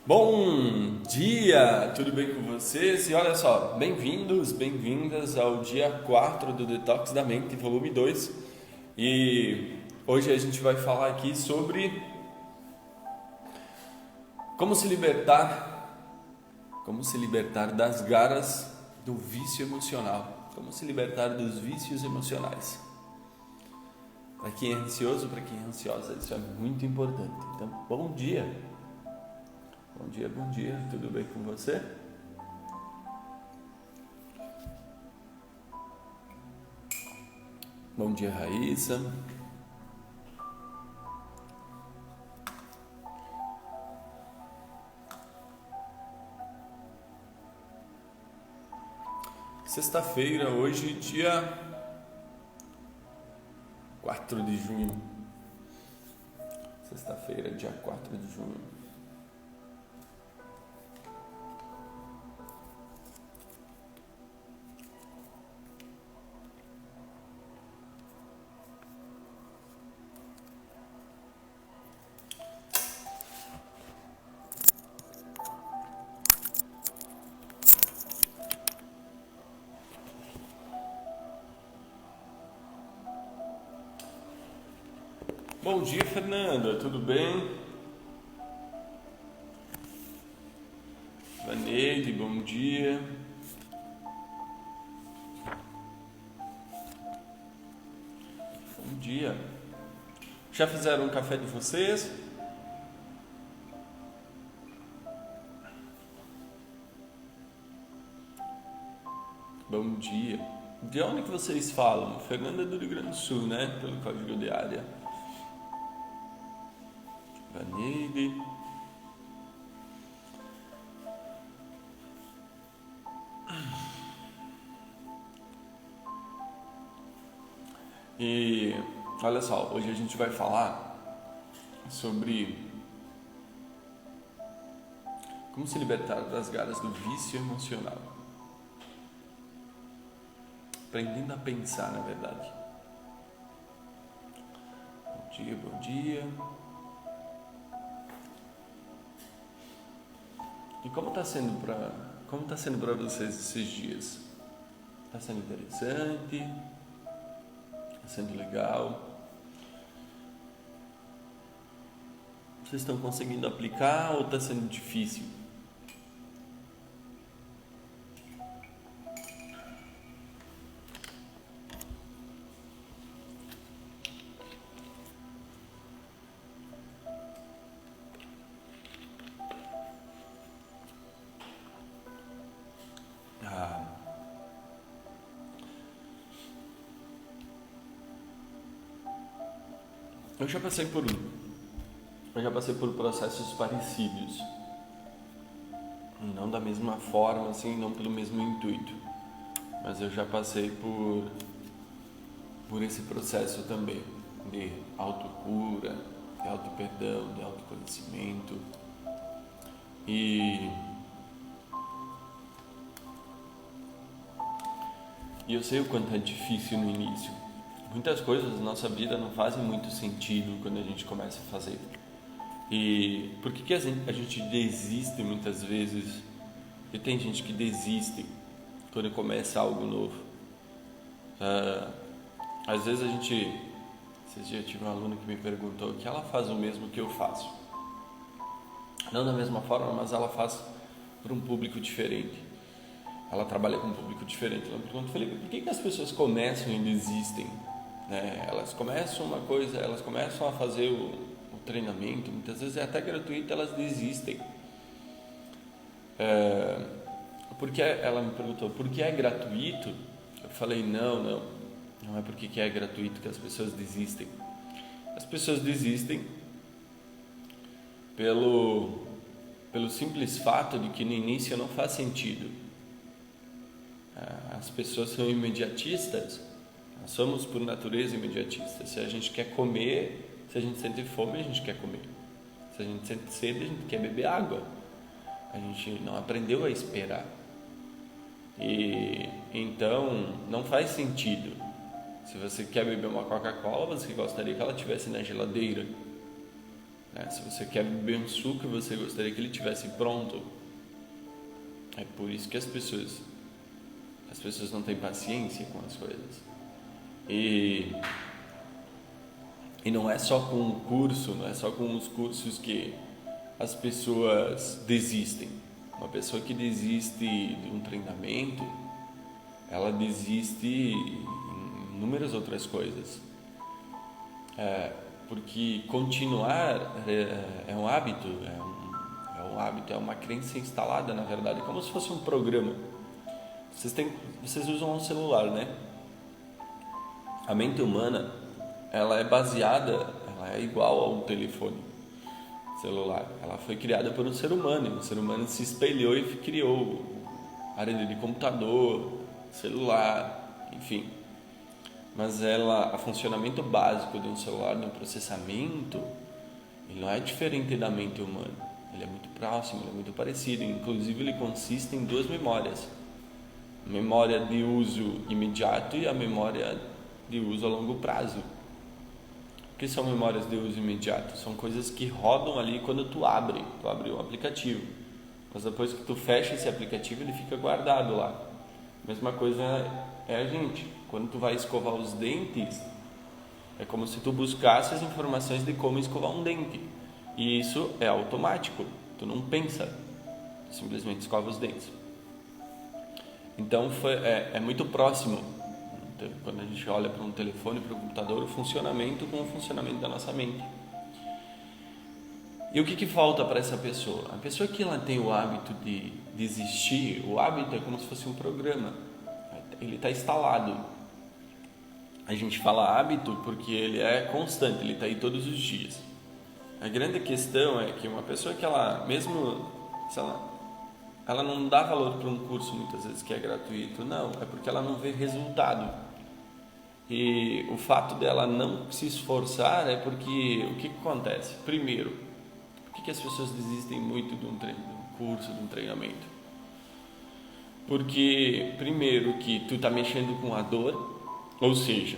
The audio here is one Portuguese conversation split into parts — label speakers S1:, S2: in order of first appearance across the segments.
S1: Bom dia, tudo bem com vocês? E olha só, bem-vindos, bem-vindas ao dia 4 do Detox da Mente, volume 2. E hoje a gente vai falar aqui sobre como se libertar das garras do vício emocional, como se libertar dos vícios emocionais. Para quem é ansioso, para quem é ansiosa, isso é muito importante. Então, bom dia! Bom dia, tudo bem com você? Bom dia, Raíssa. Sexta-feira, hoje, dia 4 de junho. Sexta-feira, dia 4 de junho. Bom dia, Fernanda, tudo bem? Vaneide, bom dia. Bom dia. Já fizeram um café de vocês? Bom dia. De onde que vocês falam? Fernanda é do Rio Grande do Sul, né? Pelo código de área. Vaneide. E olha só, hoje a gente vai falar sobre como se libertar das garras do vício emocional. Aprendendo a pensar, na verdade. Bom dia, bom dia. E como está sendo para vocês esses dias? Está sendo interessante? Está sendo legal? Vocês estão conseguindo aplicar ou está sendo difícil? Eu já passei por processos parecidos, não da mesma forma, assim, não pelo mesmo intuito, mas eu já passei por esse processo também de autocura, de autoperdão, de autoconhecimento. E eu sei o quanto é difícil no início. Muitas coisas da nossa vida não fazem muito sentido quando a gente começa a fazer. E por que a gente desiste muitas vezes? E tem gente que desiste quando começa algo novo. Às vezes esses dias eu tive uma aluna que me perguntou que ela faz o mesmo que eu faço. Não da mesma forma, mas ela faz para um público diferente. Ela trabalha com um público diferente. Ela perguntou, Felipe, por que as pessoas começam e desistem? Elas começam a fazer o treinamento, muitas vezes é até gratuito, elas desistem. Porque ela me perguntou, por que é gratuito? Eu falei, não é porque é gratuito que as pessoas desistem. As pessoas desistem pelo simples fato de que no início não faz sentido. As pessoas são imediatistas. Nós somos por natureza imediatistas. Se a gente quer comer, se a gente sente fome, a gente quer comer. Se a gente sente sede, a gente quer beber água. A gente não aprendeu a esperar. E então não faz sentido. Se você quer beber uma Coca-Cola, você gostaria que ela estivesse na geladeira. né? Se você quer beber um suco, você gostaria que ele tivesse pronto. É por isso que as pessoas não têm paciência com as coisas. E não é só com o curso, não é só com os cursos que as pessoas desistem. Uma pessoa que desiste de um treinamento, ela desiste em inúmeras outras coisas. Porque continuar é um hábito, é uma crença instalada, na verdade, como se fosse um programa. Vocês usam um celular, né? A mente humana, ela é igual a um telefone celular. Ela foi criada por um ser humano, e o ser humano se espelhou e criou área de computador, celular, enfim. Mas o funcionamento básico de um celular, de um processamento, ele não é diferente da mente humana. Ele é muito próximo, ele é muito parecido. Inclusive, ele consiste em duas memórias: a memória de uso imediato e a memória de uso a longo prazo. O que são memórias de uso imediato? São coisas que rodam ali quando tu abre o aplicativo, mas depois que tu fecha esse aplicativo, ele fica guardado lá. Mesma coisa é a gente. Quando tu vai escovar os dentes, é como se tu buscasse as informações de como escovar um dente, e isso é automático, tu não pensa, tu simplesmente escova os dentes. Então é muito próximo, quando a gente olha para um telefone, para um computador, o funcionamento com o funcionamento da nossa mente. E o que falta para essa pessoa? A pessoa que ela tem o hábito de desistir, o hábito é como se fosse um programa, ele está instalado. A gente fala hábito porque ele é constante, ele está aí todos os dias. A grande questão é que uma pessoa que ela, mesmo se ela não dá valor para um curso muitas vezes que é gratuito, não, é porque ela não vê resultado. E o fato dela não se esforçar é porque o que acontece? Primeiro, por que as pessoas desistem muito de um curso, de um treinamento? Porque, primeiro, que tu está mexendo com a dor, ou seja,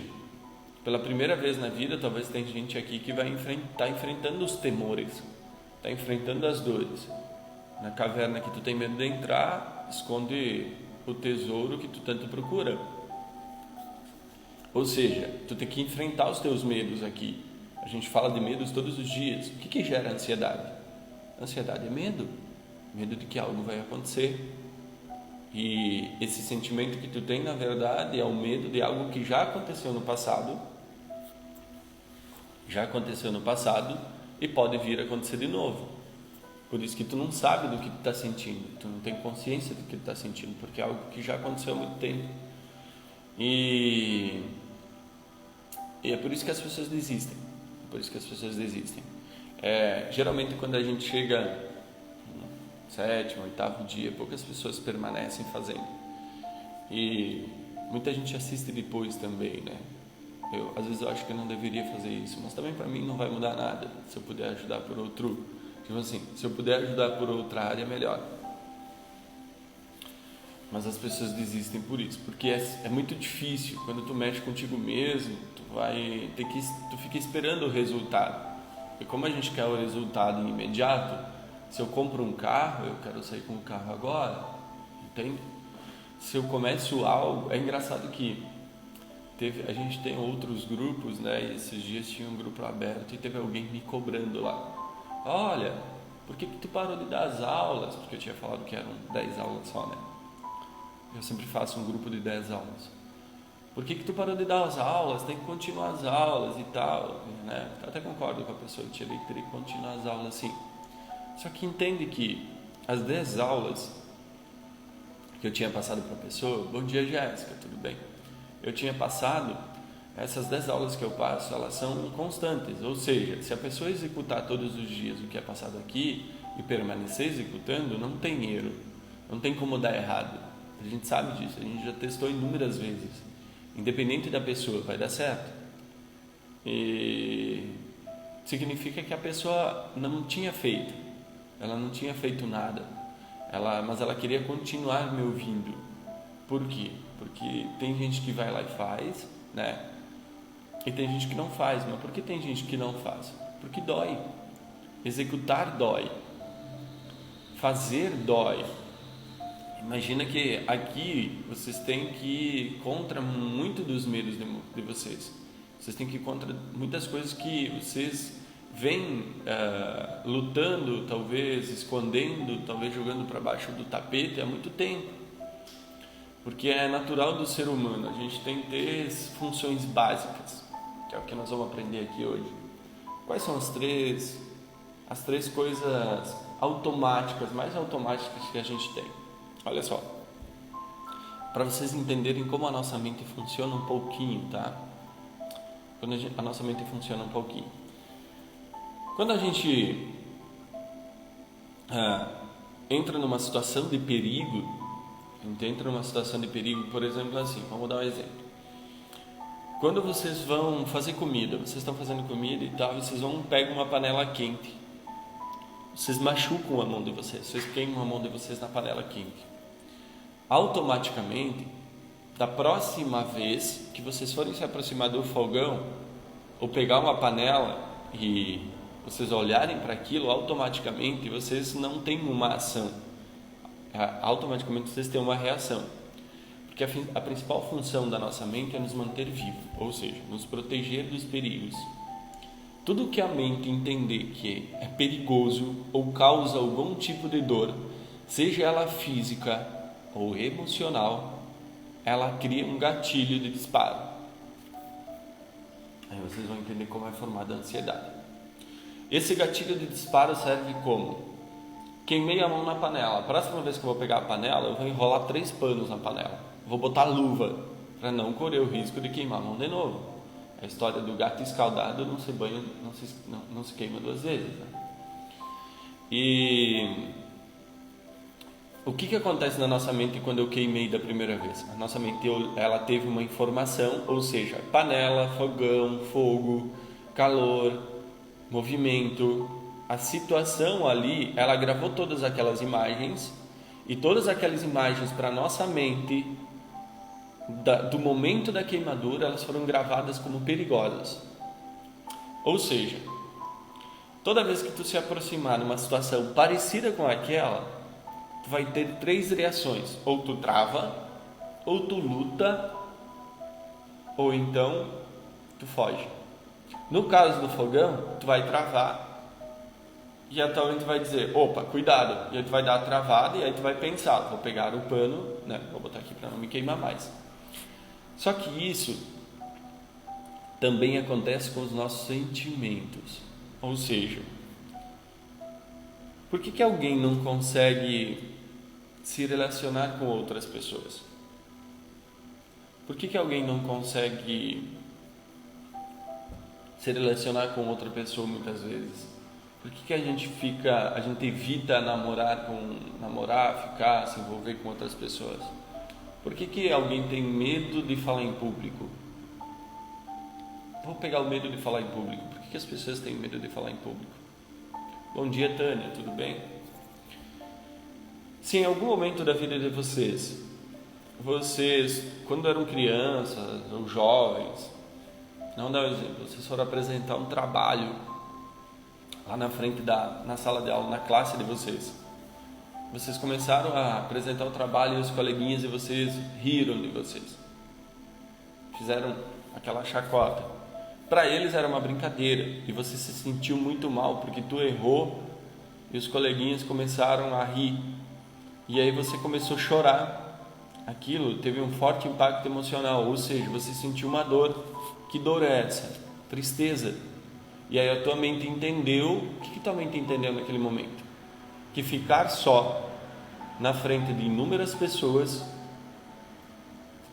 S1: pela primeira vez na vida, talvez tem gente aqui que vai estar enfrentando os temores, está enfrentando as dores. Na caverna que tu tem medo de entrar, esconde o tesouro que tu tanto procura. Ou seja, tu tem que enfrentar os teus medos aqui. A gente fala de medos todos os dias. O que gera ansiedade? Ansiedade é medo. Medo de que algo vai acontecer. E esse sentimento que tu tem, na verdade, é o medo de algo que já aconteceu no passado. E pode vir a acontecer de novo. Por isso que tu não sabe do que tu está sentindo. Tu não tem consciência do que tu está sentindo, porque é algo que já aconteceu há muito tempo. E é por isso que as pessoas desistem. Geralmente quando a gente chega no 7º, 8º dia, poucas pessoas permanecem fazendo. E muita gente assiste depois também, né? Às vezes eu acho que eu não deveria fazer isso, mas também para mim não vai mudar nada. Se eu puder ajudar por outro, se eu puder ajudar por outra área, melhor. Mas as pessoas desistem por isso, porque é muito difícil. Quando tu mexe contigo mesmo, tu fica esperando o resultado. E como a gente quer o resultado imediato, se eu compro um carro, eu quero sair com o carro agora, entende? Se eu começo algo, é engraçado que a gente tem outros grupos, né? E esses dias tinha um grupo aberto e teve alguém me cobrando lá. Olha, por que tu parou de dar as aulas? Porque eu tinha falado que eram 10 aulas só, né? Eu sempre faço um grupo de 10 aulas. Por que tu parou de dar as aulas? Tem que continuar as aulas e tal, né? Eu até concordo com a pessoa que teria que continuar as aulas sim. Só que entende que as 10 aulas que eu tinha passado para a pessoa, bom dia Jéssica, tudo bem? Eu tinha passado, essas 10 aulas que eu passo, elas são constantes, ou seja, se a pessoa executar todos os dias o que é passado aqui e permanecer executando, não tem erro, não tem como dar errado. A gente sabe disso, a gente já testou inúmeras vezes. Independente da pessoa, vai dar certo. E significa que a pessoa não tinha feito, ela não tinha feito nada, mas ela queria continuar me ouvindo. Por quê? Porque tem gente que vai lá e faz, né? E tem gente que não faz. Mas por que tem gente que não faz? Porque dói. Executar dói. Fazer dói. Imagina que aqui vocês têm que ir contra muito dos medos de vocês. Vocês têm que ir contra muitas coisas que vocês vêm lutando, talvez escondendo, talvez jogando para baixo do tapete há muito tempo. Porque é natural do ser humano, a gente tem 3 funções básicas, que é o que nós vamos aprender aqui hoje. Quais são as três coisas automáticas, mais automáticas que a gente tem? Olha só, para vocês entenderem como a nossa mente funciona um pouquinho, tá? Quando a nossa mente funciona um pouquinho. Quando a gente entra numa situação de perigo, por exemplo, assim, vamos dar um exemplo. Quando vocês vão fazer comida, vocês estão fazendo comida e tal, vocês pegam uma panela quente. Vocês machucam a mão de vocês queimam a mão de vocês na panela quente. Automaticamente, da próxima vez que vocês forem se aproximar do fogão ou pegar uma panela e vocês olharem para aquilo, automaticamente vocês não têm uma ação, automaticamente vocês têm uma reação, porque a principal função da nossa mente é nos manter vivo, ou seja, nos proteger dos perigos. Tudo que a mente entender que é perigoso ou causa algum tipo de dor, seja ela física ou emocional, ela cria um gatilho de disparo. Aí vocês vão entender como é formada a ansiedade. Esse gatilho de disparo serve como: queimei a mão na panela, a próxima vez que eu vou pegar a panela, eu vou enrolar 3 panos na panela, vou botar luva para não correr o risco de queimar a mão de novo. A história do gato escaldado não se banha, não se queima 2 vezes, né? E o que acontece na nossa mente quando eu queimei da primeira vez? A nossa mente ela teve uma informação, ou seja, panela, fogão, fogo, calor, movimento. A situação ali, ela gravou todas aquelas imagens, e todas aquelas imagens para a nossa mente do momento da queimadura, elas foram gravadas como perigosas. Ou seja, toda vez que tu se aproximar de uma situação parecida com aquela, tu vai ter 3 reações: ou tu trava, ou tu luta, ou então tu foge. No caso do fogão, tu vai travar e atualmente vai dizer: opa, cuidado, e aí tu vai dar a travada e aí tu vai pensar: vou pegar o pano, né? Vou botar aqui para não me queimar mais. Só que isso também acontece com os nossos sentimentos. Ou seja, por que alguém não consegue se relacionar com outras pessoas? Por que alguém não consegue se relacionar com outra pessoa muitas vezes? Por que a gente evita namorar, ficar, se envolver com outras pessoas? Por que alguém tem medo de falar em público? Vou pegar o medo de falar em público. Por que as pessoas têm medo de falar em público? Bom dia, Tânia, tudo bem? Se em algum momento da vida de vocês, quando eram crianças ou jovens, não dá um exemplo, vocês foram apresentar um trabalho lá na frente na sala de aula, na classe de vocês começaram a apresentar o trabalho e os coleguinhas de vocês riram de vocês, fizeram aquela chacota. Para eles era uma brincadeira e você se sentiu muito mal porque tu errou e os coleguinhas começaram a rir, e aí você começou a chorar. Aquilo teve um forte impacto emocional, ou seja, você sentiu uma dor. Que dor é essa? Tristeza. E aí a tua mente entendeu. O que tua mente entendeu naquele momento? Que ficar só na frente de inúmeras pessoas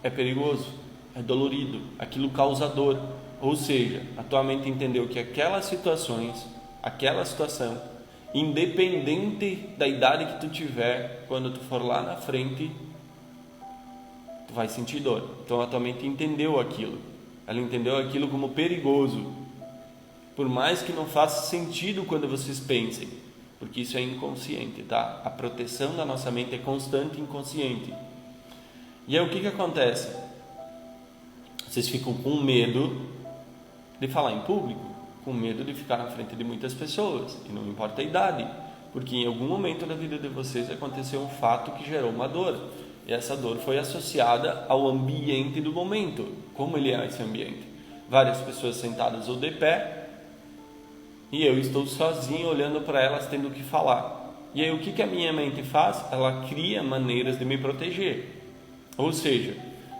S1: é perigoso, é dolorido, aquilo causa dor. Ou seja, a tua mente entendeu que aquela situação, independente da idade que tu tiver, quando tu for lá na frente, tu vai sentir dor. Então a tua mente entendeu aquilo. Ela entendeu aquilo como perigoso, por mais que não faça sentido quando vocês pensem, porque isso é inconsciente, tá? A proteção da nossa mente é constante e inconsciente. E aí o que Vocês ficam com medo de falar em público, com medo de ficar na frente de muitas pessoas, e não importa a idade, porque em algum momento da vida de vocês aconteceu um fato que gerou uma dor, e essa dor foi associada ao ambiente do momento. Como ele é esse ambiente? Várias pessoas sentadas ou de pé, e eu estou sozinho olhando para elas tendo que falar. E aí o que a minha mente faz? Ela cria maneiras de me proteger. Ou seja,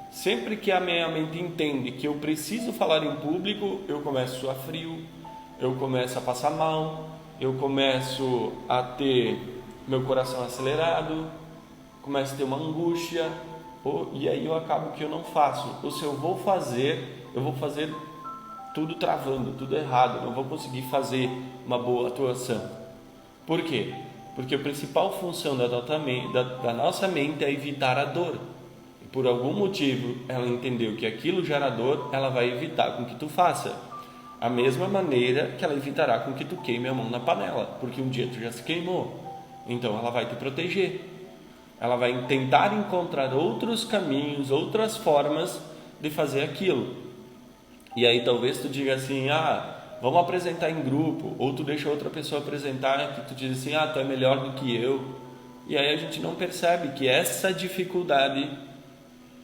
S1: sempre que a minha mente entende que eu preciso falar em público, eu começo a suar frio, eu começo a passar mal, eu começo a ter meu coração acelerado, começo a ter uma angústia, e aí eu acabo que eu não faço. Ou se eu vou fazer tudo travando, tudo errado, não vou conseguir fazer uma boa atuação. Por quê? Porque a principal função da nossa mente é evitar a dor. E por algum motivo ela entendeu que aquilo gera dor, ela vai evitar com que tu faça. A mesma maneira que ela evitará com que tu queime a mão na panela, porque um dia tu já se queimou. Então ela vai te proteger. Ela vai tentar encontrar outros caminhos, outras formas de fazer aquilo. E aí talvez tu diga assim, vamos apresentar em grupo, ou tu deixa outra pessoa apresentar, que tu diz assim, tu é melhor do que eu. E aí a gente não percebe que essa dificuldade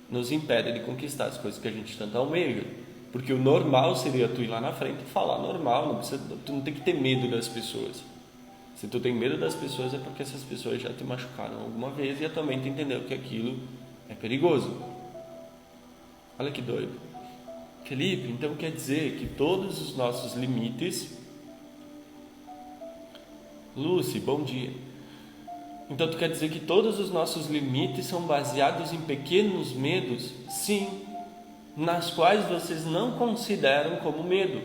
S1: nos impede de conquistar as coisas que a gente tanto almeja. Porque o normal seria tu ir lá na frente e falar normal, tu não tem que ter medo das pessoas. Se tu tem medo das pessoas é porque essas pessoas já te machucaram alguma vez e a tua mente entendeu que aquilo é perigoso. Olha que doido. Felipe, então quer dizer que todos os nossos limites... Lucy, bom dia. Então tu quer dizer que todos os nossos limites são baseados em pequenos medos? Sim, nas quais vocês não consideram como medo,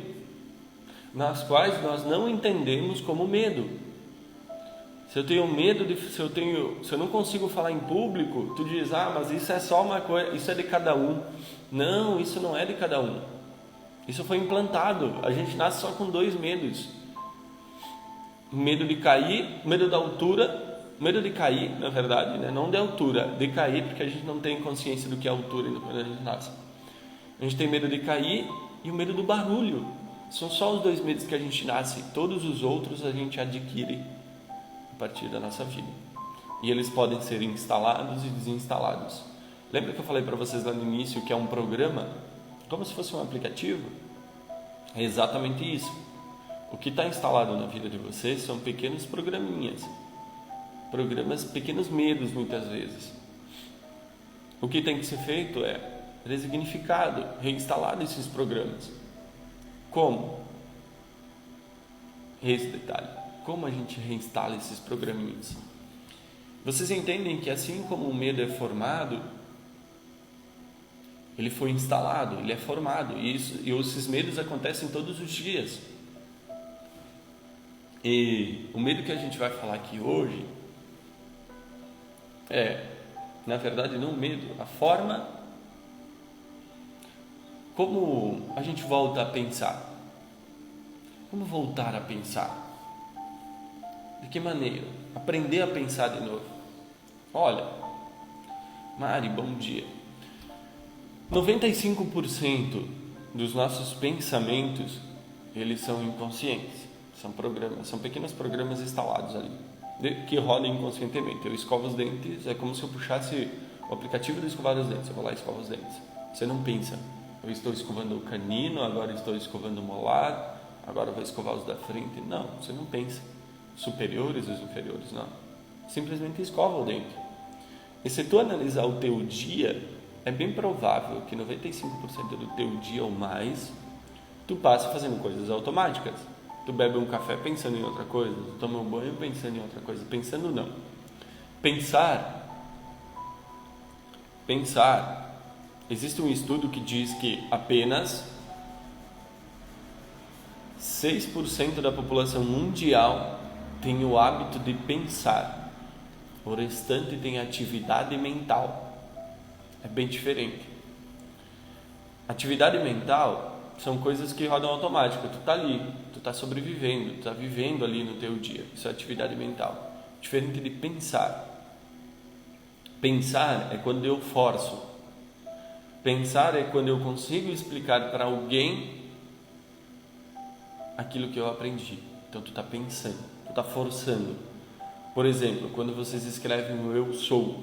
S1: nas quais nós não entendemos como medo. Se eu tenho medo se eu não consigo falar em público, tu diz, mas isso é só uma coisa, isso é de cada um. Não, isso não é de cada um. Isso foi implantado. A gente nasce só com 2 medos: medo de cair, medo da altura, medo de cair, na verdade, né? Não de altura, de cair, porque a gente não tem consciência do que é altura quando a gente nasce. A gente tem medo de cair e o medo do barulho. São só os 2 medos que a gente nasce. Todos os outros a gente adquire a partir da nossa vida. E eles podem ser instalados e desinstalados. Lembra que eu falei para vocês lá no início que é um programa? Como se fosse um aplicativo? É exatamente isso. O que está instalado na vida de vocês são pequenos programinhas. Pequenos medos muitas vezes. O que tem que ser feito é resignificado, reinstalado esses programas. Como? Esse detalhe. Como a gente reinstala esses programinhas? Vocês entendem que assim como o medo é formado, ele foi instalado, ele é formado, e esses medos acontecem todos os dias. E o medo que a gente vai falar aqui hoje na verdade, não o medo, a forma como a gente volta a pensar. Como voltar a pensar? De que maneira? Aprender a pensar de novo. Olha, Mari, bom dia. 95% dos nossos pensamentos, eles são inconscientes. São programas, são pequenos programas instalados ali, que rodam inconscientemente. Eu escovo os dentes, é como se eu puxasse o aplicativo de escovar os dentes. Eu vou lá e escovo os dentes. Você não pensa, eu estou escovando o canino, agora estou escovando o molar, agora vou escovar os da frente. Não, você não pensa. Superiores e os inferiores, não. Simplesmente escova o dente. E se tu analisar o teu dia, é bem provável que 95% do teu dia ou mais, tu passe fazendo coisas automáticas. Tu bebe um café pensando em outra coisa, tu toma um banho pensando em outra coisa. Pensando não. Pensar. Existe um estudo que diz que apenas 6% da população mundial tem o hábito de pensar. O restante tem atividade mental. É bem diferente. Atividade mental são coisas que rodam automático. Tu tá ali, tu tá sobrevivendo, tu tá vivendo ali no teu dia. Isso é atividade mental. Diferente de pensar. Pensar é quando eu forço. Pensar é quando eu consigo explicar para alguém aquilo que eu aprendi. Então tu está pensando, tu está forçando. Por exemplo, quando vocês escrevem o eu sou,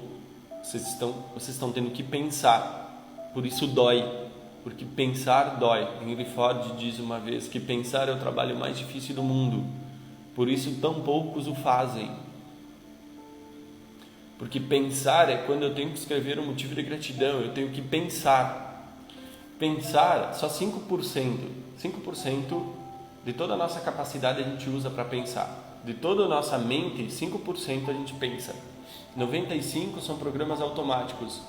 S1: vocês estão tendo que pensar, por isso dói, porque pensar dói. Henry Ford diz uma vez que pensar é o trabalho mais difícil do mundo, por isso tão poucos o fazem. Porque pensar é quando eu tenho que escrever um motivo de gratidão, eu tenho que pensar. Pensar, só 5% de toda a nossa capacidade a gente usa para pensar. De toda a nossa mente, 5% a gente pensa. 95% são programas automáticos.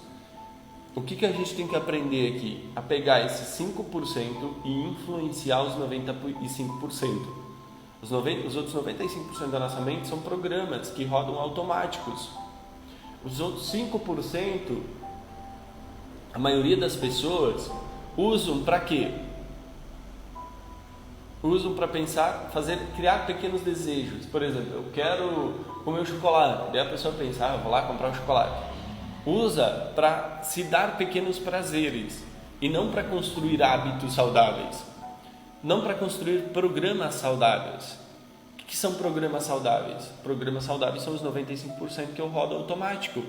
S1: O que a gente tem que aprender aqui? A pegar esses 5% e influenciar os 95%. Os outros 95% da nossa mente são programas que rodam automáticos. Os outros 5%, a maioria das pessoas usam para quê? Usam para pensar, criar pequenos desejos. Por exemplo, eu quero comer um chocolate. Daí a pessoa pensa, eu vou lá comprar um chocolate. Usa para se dar pequenos prazeres e não para construir hábitos saudáveis. Não para construir programas saudáveis. O que são programas saudáveis? Programas saudáveis são os 95% que eu rodo automático.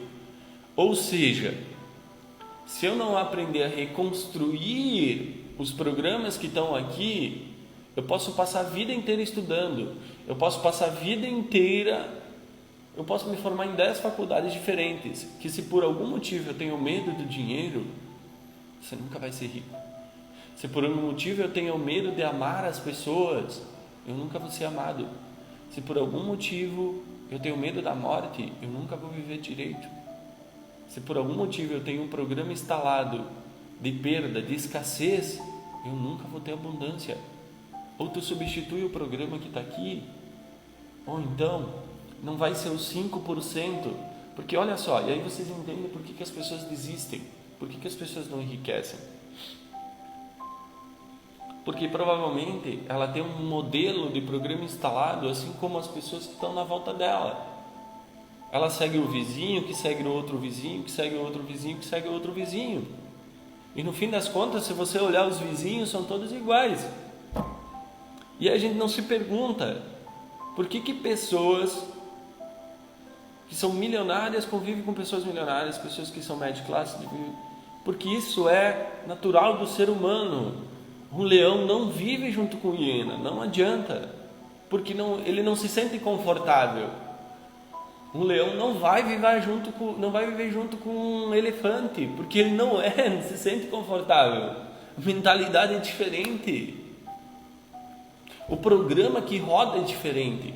S1: Ou seja, se eu não aprender a reconstruir os programas que estão aqui, eu posso passar a vida inteira estudando, eu posso me formar em 10 faculdades diferentes, que se por algum motivo eu tenho medo do dinheiro, você nunca vai ser rico. Se por algum motivo eu tenho medo de amar as pessoas, eu nunca vou ser amado. Se por algum motivo eu tenho medo da morte, eu nunca vou viver direito. Se por algum motivo eu tenho um programa instalado de perda, de escassez, eu nunca vou ter abundância. Ou tu substitui o programa que está aqui, ou então não vai ser os 5%, porque olha só, e aí vocês entendem por que as pessoas desistem, por que as pessoas não enriquecem. Porque provavelmente ela tem um modelo de programa instalado, assim como as pessoas que estão na volta dela. Ela segue o vizinho, que segue o outro vizinho, que segue o outro vizinho, que segue o outro vizinho. E no fim das contas, se você olhar os vizinhos, são todos iguais. E a gente não se pergunta por que pessoas que são milionárias convivem com pessoas milionárias, pessoas que são média classe, porque isso é natural do ser humano. Um leão não vive junto com hiena, não adianta, porque ele não se sente confortável. Um leão não vai viver junto com um elefante, porque ele não se sente confortável. A mentalidade é diferente. O programa que roda é diferente.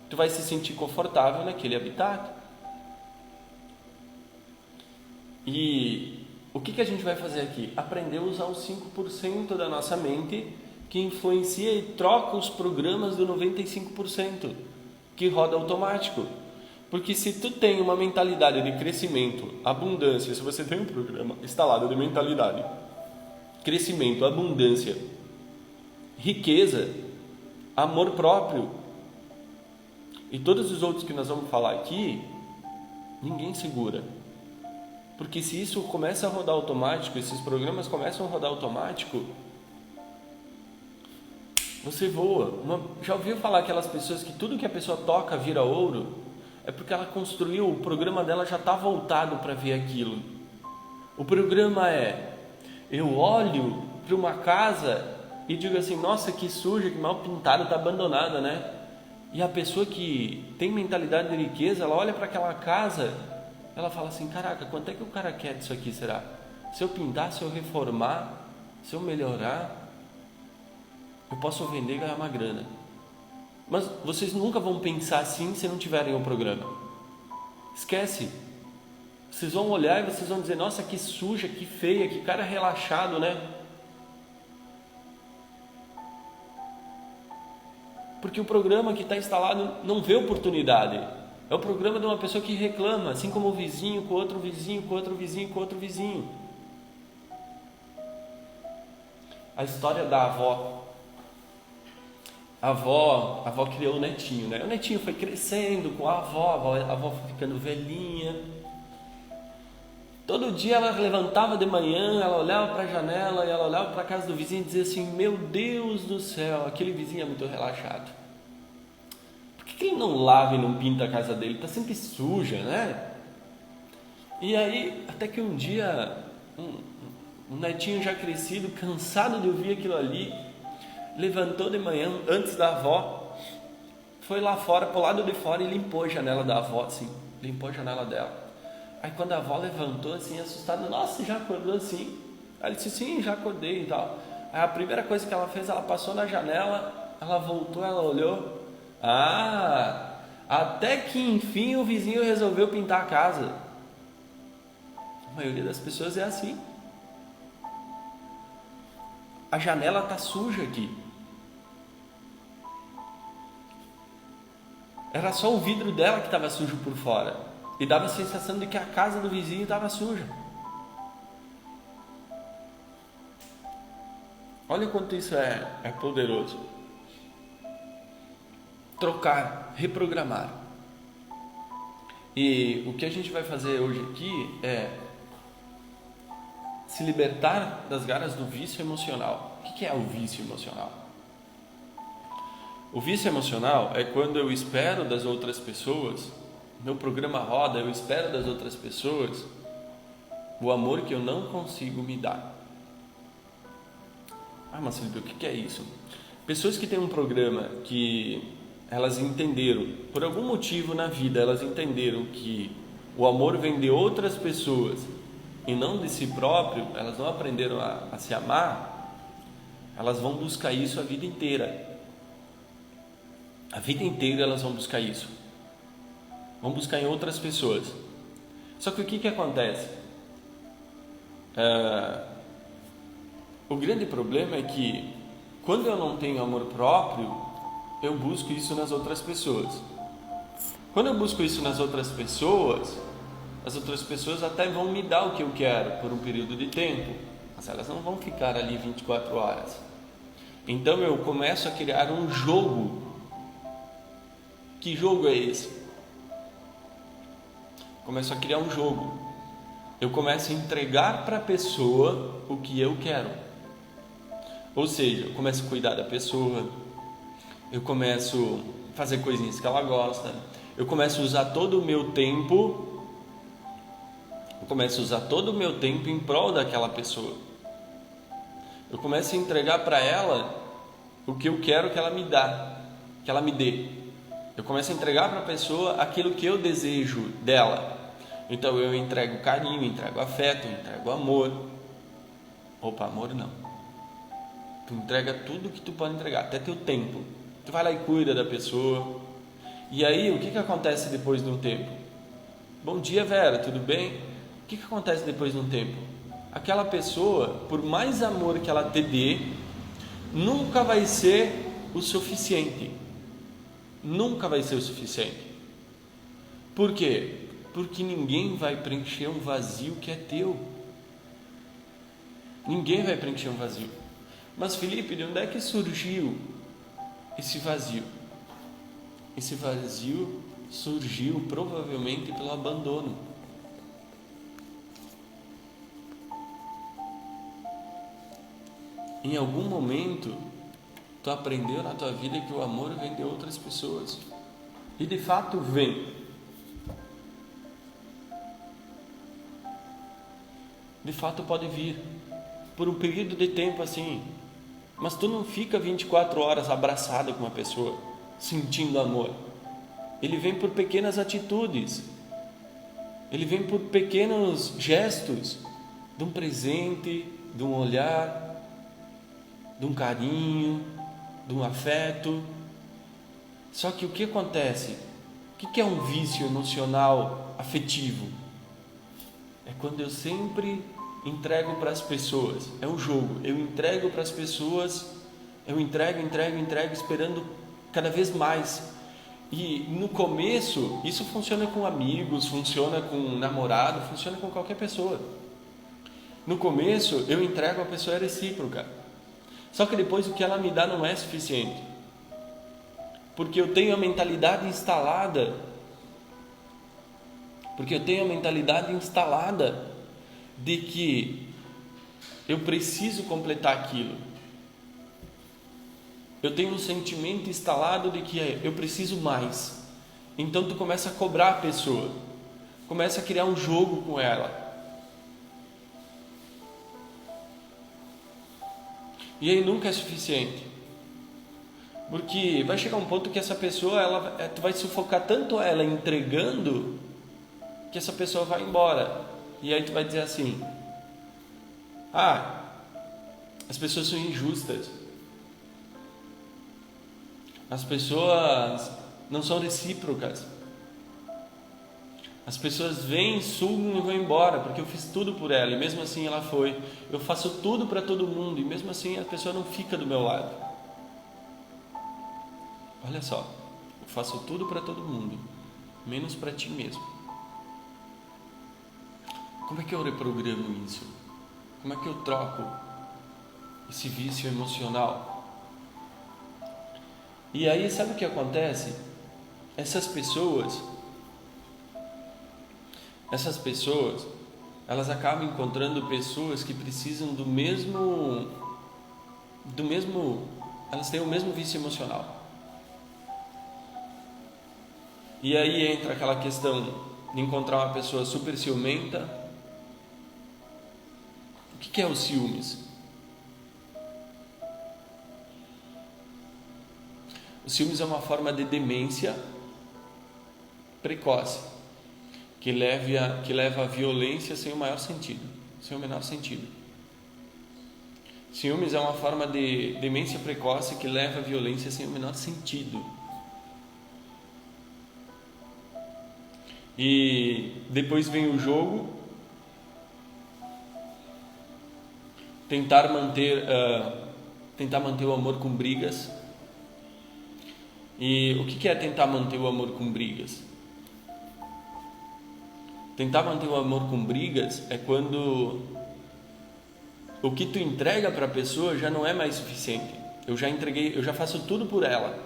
S1: Tu vai se sentir confortável naquele habitat. E o que a gente vai fazer aqui? Aprender a usar os 5% da nossa mente que influencia e troca os programas do 95% que roda automático. Porque se tu tem uma mentalidade de crescimento, abundância, se você tem um programa instalado de mentalidade, crescimento, abundância, riqueza, amor próprio e todos os outros que nós vamos falar aqui, ninguém segura. Porque se isso começa a rodar automático, esses programas começam a rodar automático, você voa. Já ouviu falar aquelas pessoas que tudo que a pessoa toca vira ouro? É porque ela construiu, o programa dela já está voltado para ver aquilo. O programa é, eu olho para uma casa e digo assim, nossa, que suja, que mal pintada, está abandonada, né? E a pessoa que tem mentalidade de riqueza, ela olha para aquela casa, ela fala assim, caraca, quanto é que o cara quer disso aqui, será? Se eu pintar, se eu reformar, se eu melhorar, eu posso vender e ganhar uma grana. Mas vocês nunca vão pensar assim se não tiverem um programa. Esquece. Vocês vão olhar e vocês vão dizer, nossa, que suja, que feia, que cara relaxado, né? Porque o programa que está instalado não vê oportunidade. É o programa de uma pessoa que reclama, assim como o vizinho, com outro vizinho, com outro vizinho, com outro vizinho. A história da avó. A avó criou o netinho, né? O netinho foi crescendo com a avó foi ficando velhinha. Todo dia ela levantava de manhã, ela olhava para a janela e ela olhava para a casa do vizinho e dizia assim: meu Deus do céu, aquele vizinho é muito relaxado. Por que ele não lava e não pinta a casa dele? Está sempre suja, né? E aí, até que um dia, um netinho já crescido, cansado de ouvir aquilo ali, levantou de manhã, antes da avó, foi lá fora, pro lado de fora, e limpou a janela da avó, assim, limpou a janela dela. Aí quando a avó levantou, assim, assustada: nossa, já acordou assim? Ela disse: sim, já acordei e tal. Aí a primeira coisa que ela fez, ela passou na janela, ela voltou, ela olhou: ah, até que enfim o vizinho resolveu pintar a casa. A maioria das pessoas é assim. A janela está suja aqui. Era só o vidro dela que estava sujo por fora. E dava a sensação de que a casa do vizinho estava suja. Olha o quanto isso é poderoso. Trocar, reprogramar. E o que a gente vai fazer hoje aqui é se libertar das garras do vício emocional. O que é o vício emocional? O vício emocional é quando eu espero das outras pessoas, meu programa roda, eu espero das outras pessoas o amor que eu não consigo me dar. Ah, mas Felipe, o que é isso? Pessoas que têm um programa que elas entenderam, por algum motivo na vida, elas entenderam que o amor vem de outras pessoas e não de si próprio, elas não aprenderam a se amar, elas vão buscar isso a vida inteira. A vida inteira elas vão buscar isso. Vão buscar em outras pessoas. Só que o que acontece? O grande problema é que quando eu não tenho amor próprio, eu busco isso nas outras pessoas. Quando eu busco isso nas outras pessoas, as outras pessoas até vão me dar o que eu quero por um período de tempo, mas elas não vão ficar ali 24 horas. Então eu começo a criar um jogo. Que jogo é esse? Começo a criar um jogo. Eu começo a entregar para a pessoa o que eu quero. Ou seja, eu começo a cuidar da pessoa, eu começo a fazer coisinhas que ela gosta, eu começo a usar todo o meu tempo, em prol daquela pessoa. Eu começo a entregar para ela o que eu quero que ela me dê. Eu começo a entregar para a pessoa aquilo que eu desejo dela. Então eu entrego carinho, entrego afeto, entrego amor. Opa, amor não. Tu entrega tudo que tu pode entregar, até teu tempo. Tu vai lá e cuida da pessoa. E aí, o que acontece depois de um tempo? Bom dia, Vera, tudo bem? O que acontece depois de um tempo? Aquela pessoa, por mais amor que ela te dê, nunca vai ser o suficiente. Nunca vai ser o suficiente. Por quê? Porque ninguém vai preencher um vazio que é teu. Ninguém vai preencher um vazio. Mas Felipe, de onde é que surgiu esse vazio? Esse vazio surgiu provavelmente pelo abandono. Em algum momento, tu aprendeu na tua vida que o amor vem de outras pessoas. E de fato vem. De fato pode vir. Por um período de tempo assim. Mas tu não fica 24 horas abraçado com uma pessoa, sentindo amor. Ele vem por pequenas atitudes. Ele vem por pequenos gestos. De um presente, de um olhar, de um carinho, de um afeto. Só que o que acontece? O que é um vício emocional afetivo? É quando eu sempre entrego para as pessoas. É um jogo. Eu entrego para as pessoas, eu entrego, esperando cada vez mais. E no começo, isso funciona com amigos, funciona com namorado, funciona com qualquer pessoa. No começo, eu entrego, a pessoa é recíproca. Só que depois o que ela me dá não é suficiente. Porque eu tenho a mentalidade instalada de que eu preciso completar aquilo. Eu tenho um sentimento instalado de que eu preciso mais. Então tu começa a cobrar a pessoa, começa a criar um jogo com ela. E aí nunca é suficiente. Porque vai chegar um ponto que essa pessoa, tu vai sufocar tanto ela entregando, que essa pessoa vai embora. E aí tu vai dizer assim: as pessoas são injustas. As pessoas não são recíprocas. As pessoas vêm, sugam e vão embora, porque eu fiz tudo por ela e mesmo assim ela foi. Eu faço tudo para todo mundo e mesmo assim a pessoa não fica do meu lado. Olha só, eu faço tudo para todo mundo, menos para ti mesmo. Como é que eu reprogramo isso? Como é que eu troco esse vício emocional? E aí sabe o que acontece? Essas pessoas, elas acabam encontrando pessoas que precisam do mesmo, elas têm o mesmo vício emocional. E aí entra aquela questão de encontrar uma pessoa super ciumenta. O que é o ciúmes? O ciúmes é uma forma de demência precoce que leva à violência sem o maior sentido, sem o menor sentido. Ciúmes é uma forma de demência precoce que leva à violência sem o menor sentido. E depois vem o jogo, tentar manter o amor com brigas. E o que é tentar manter o amor com brigas? Tentar manter o amor com brigas é quando o que tu entrega para a pessoa já não é mais suficiente. Eu já faço tudo por ela,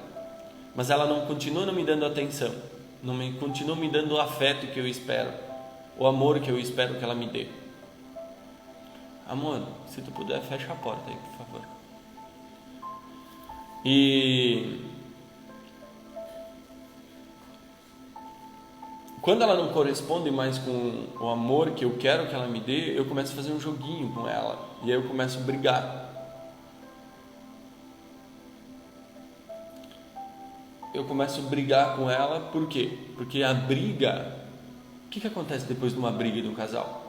S1: mas ela continua não me dando atenção, continua me dando o afeto que eu espero, o amor que eu espero que ela me dê. Amor, se tu puder, fecha a porta aí, por favor. E quando ela não corresponde mais com o amor que eu quero que ela me dê, eu começo a fazer um joguinho com ela. E aí eu começo a brigar. Eu começo a brigar com ela, por quê? Porque a briga... O que acontece depois de uma briga de um casal?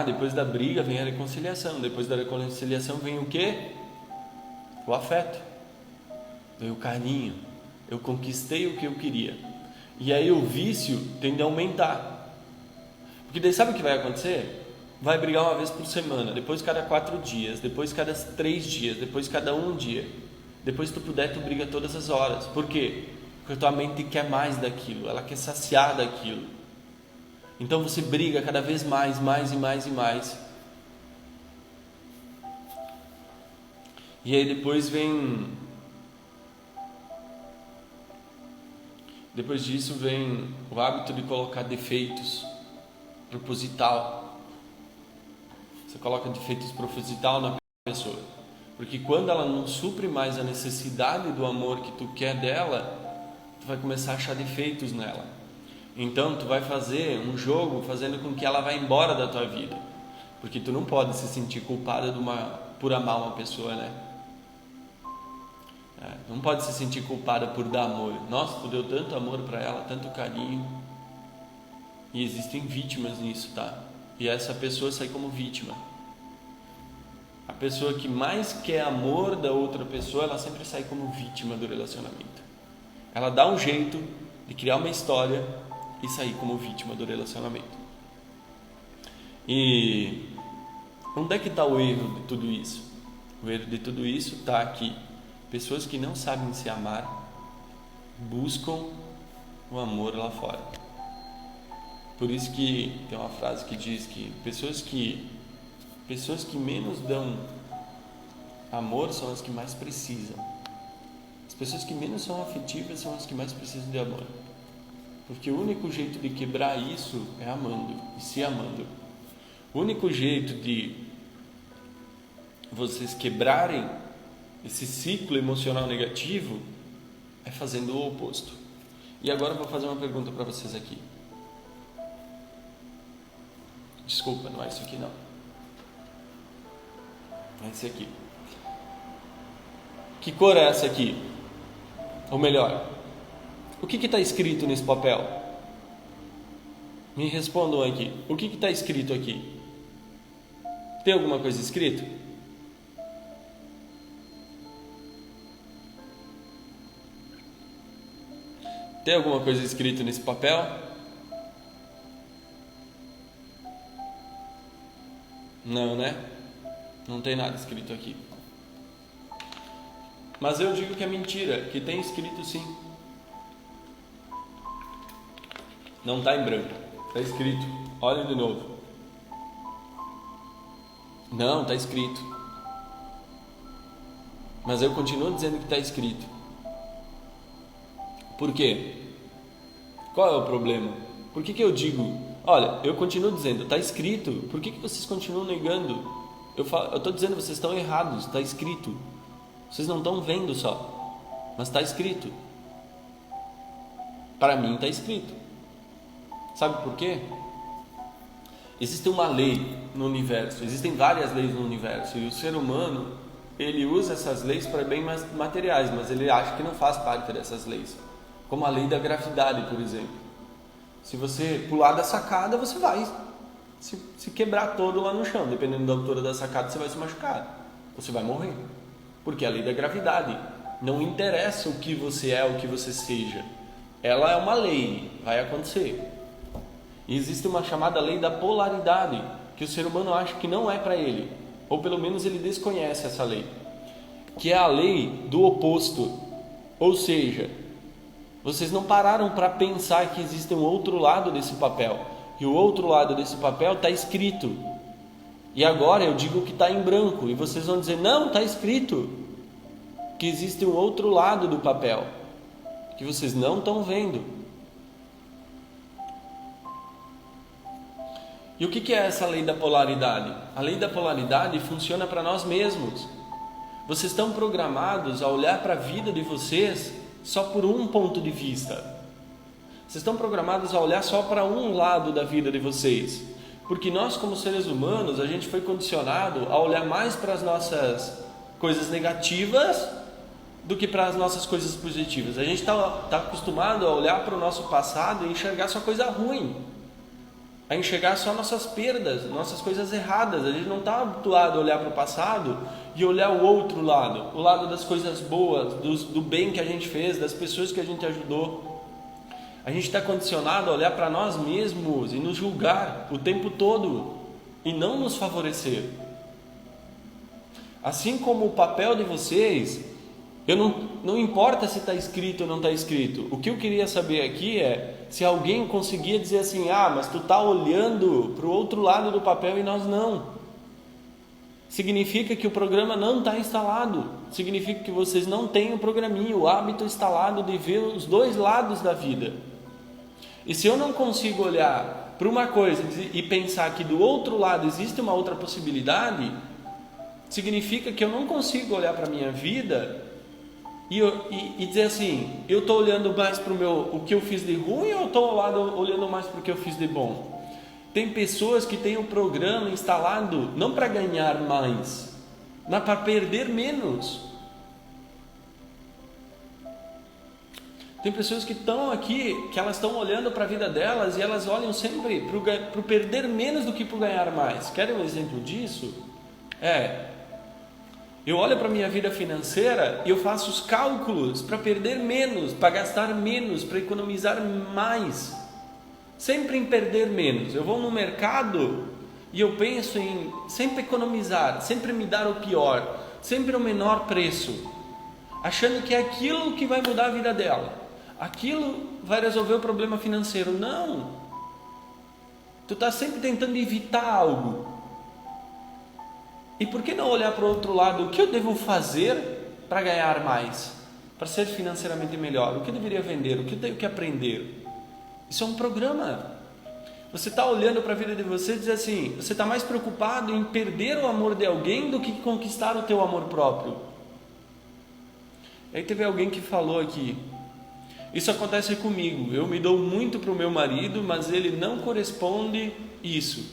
S1: Depois da briga vem a reconciliação. Depois da reconciliação vem o quê? O afeto. Vem o carinho. Eu conquistei o que eu queria. E aí o vício tende a aumentar. Porque daí sabe o que vai acontecer? Vai brigar uma vez por semana, depois cada 4 dias, depois cada 3 dias, depois cada 1 dia. Depois se tu puder, tu briga todas as horas. Por quê? Porque a tua mente quer mais daquilo, ela quer saciar daquilo. Então você briga cada vez mais e mais. E aí depois disso vem o hábito de colocar defeitos proposital. Você coloca defeitos proposital na pessoa, porque quando ela não supre mais a necessidade do amor que tu quer dela, tu vai começar a achar defeitos nela. Então tu vai fazer um jogo fazendo com que ela vá embora da tua vida, porque tu não pode se sentir culpada por amar uma pessoa, né? Não pode se sentir culpada por dar amor. Nossa, tu deu tanto amor para ela, tanto carinho. E existem vítimas nisso, tá? E essa pessoa sai como vítima. A pessoa que mais quer amor da outra pessoa, ela sempre sai como vítima do relacionamento. Ela dá um jeito de criar uma história e sair como vítima do relacionamento. E onde é que está o erro de tudo isso? O erro de tudo isso está aqui. Pessoas que não sabem se amar buscam o amor lá fora. Por isso que tem uma frase que diz que pessoas que menos dão amor são as que mais precisam. As pessoas que menos são afetivas são as que mais precisam de amor. Porque o único jeito de quebrar isso é amando e se amando. O único jeito de vocês quebrarem esse ciclo emocional negativo é fazendo o oposto. E agora eu vou fazer uma pergunta para vocês aqui. Desculpa, não é isso aqui não. É esse aqui. Que cor é essa aqui? Ou melhor, o que está escrito nesse papel? Me respondam aqui. O que está escrito aqui? Tem alguma coisa escrita? Tem alguma coisa escrita nesse papel? Não, né? Não tem nada escrito aqui. Mas eu digo que é mentira, que tem escrito sim. Não está em branco, está escrito. Olha de novo. Não, está escrito. Mas eu continuo dizendo que está escrito. Por quê? Qual é o problema? Por que eu digo? Olha, eu continuo dizendo, está escrito. Por que vocês continuam negando? Eu estou dizendo, vocês estão errados, está escrito. Vocês não estão vendo só, mas está escrito. Para mim está escrito. Sabe por quê? Existe uma lei no universo, existem várias leis no universo, e o ser humano, ele usa essas leis para bem materiais, mas ele acha que não faz parte dessas leis. Como a lei da gravidade, por exemplo. Se você pular da sacada, você vai se quebrar todo lá no chão. Dependendo da altura da sacada, você vai se machucar. Você vai morrer. Porque é a lei da gravidade. Não interessa o que você é, o que você seja. Ela é uma lei, vai acontecer. E existe uma chamada lei da polaridade, que o ser humano acha que não é para ele. Ou pelo menos ele desconhece essa lei. Que é a lei do oposto. Ou seja, vocês não pararam para pensar que existe um outro lado desse papel. E o outro lado desse papel está escrito. E agora eu digo que está em branco. E vocês vão dizer, não, está escrito. Que existe um outro lado do papel. Que vocês não estão vendo. E o que é essa lei da polaridade? A lei da polaridade funciona para nós mesmos. Vocês estão programados a olhar para a vida de vocês só por um ponto de vista. Vocês estão programados a olhar só para um lado da vida de vocês. Porque nós, como seres humanos, a gente foi condicionado a olhar mais para as nossas coisas negativas do que para as nossas coisas positivas. A gente está acostumado a olhar para o nosso passado e enxergar só coisa ruim. A enxergar só nossas perdas, nossas coisas erradas. A gente não está habituado a olhar para o passado e olhar o outro lado, o lado das coisas boas, do bem que a gente fez, das pessoas que a gente ajudou. A gente está condicionado a olhar para nós mesmos e nos julgar o tempo todo e não nos favorecer. Assim como o papel de vocês, não importa se está escrito ou não está escrito. O que eu queria saber aqui é se alguém conseguia dizer assim, mas tu está olhando para o outro lado do papel e nós não. Significa que o programa não está instalado. Significa que vocês não têm o programinha, o hábito instalado de ver os dois lados da vida. E se eu não consigo olhar para uma coisa e pensar que do outro lado existe uma outra possibilidade, significa que eu não consigo olhar para a minha vida e dizer assim, eu estou olhando mais para o que eu fiz de ruim ou estou olhando mais para o que eu fiz de bom? Tem pessoas que têm o programa instalado não para ganhar mais, mas para perder menos. Tem pessoas que estão aqui, que elas estão olhando para a vida delas e elas olham sempre para o perder menos do que para o ganhar mais. Querem um exemplo disso? Eu olho para a minha vida financeira e eu faço os cálculos para perder menos, para gastar menos, para economizar mais. Sempre em perder menos. Eu vou no mercado e eu penso em sempre economizar, sempre me dar o pior, sempre o menor preço, achando que é aquilo que vai mudar a vida dela. Aquilo vai resolver o problema financeiro. Não. Tu está sempre tentando evitar algo. E por que não olhar para o outro lado? O que eu devo fazer para ganhar mais? Para ser financeiramente melhor? O que eu deveria vender? O que eu tenho que aprender? Isso é um programa. Você está olhando para a vida de você e diz assim, você está mais preocupado em perder o amor de alguém do que conquistar o teu amor próprio. Aí teve alguém que falou aqui, isso acontece comigo, eu me dou muito para o meu marido, mas ele não corresponde isso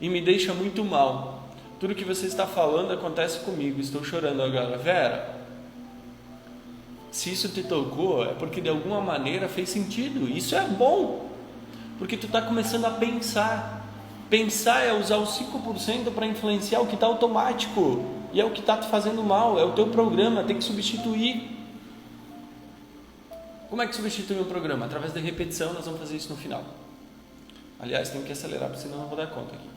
S1: e me deixa muito mal. Tudo que você está falando acontece comigo, estou chorando agora. Vera, se isso te tocou, é porque de alguma maneira fez sentido. Isso é bom, porque tu está começando a pensar. Pensar é usar os 5% para influenciar o que está automático, e é o que está te fazendo mal, é o teu programa, tem que substituir. Como é que substitui um programa? Através da repetição. Nós vamos fazer isso no final. Aliás, tenho que acelerar, porque senão eu não vou dar conta aqui.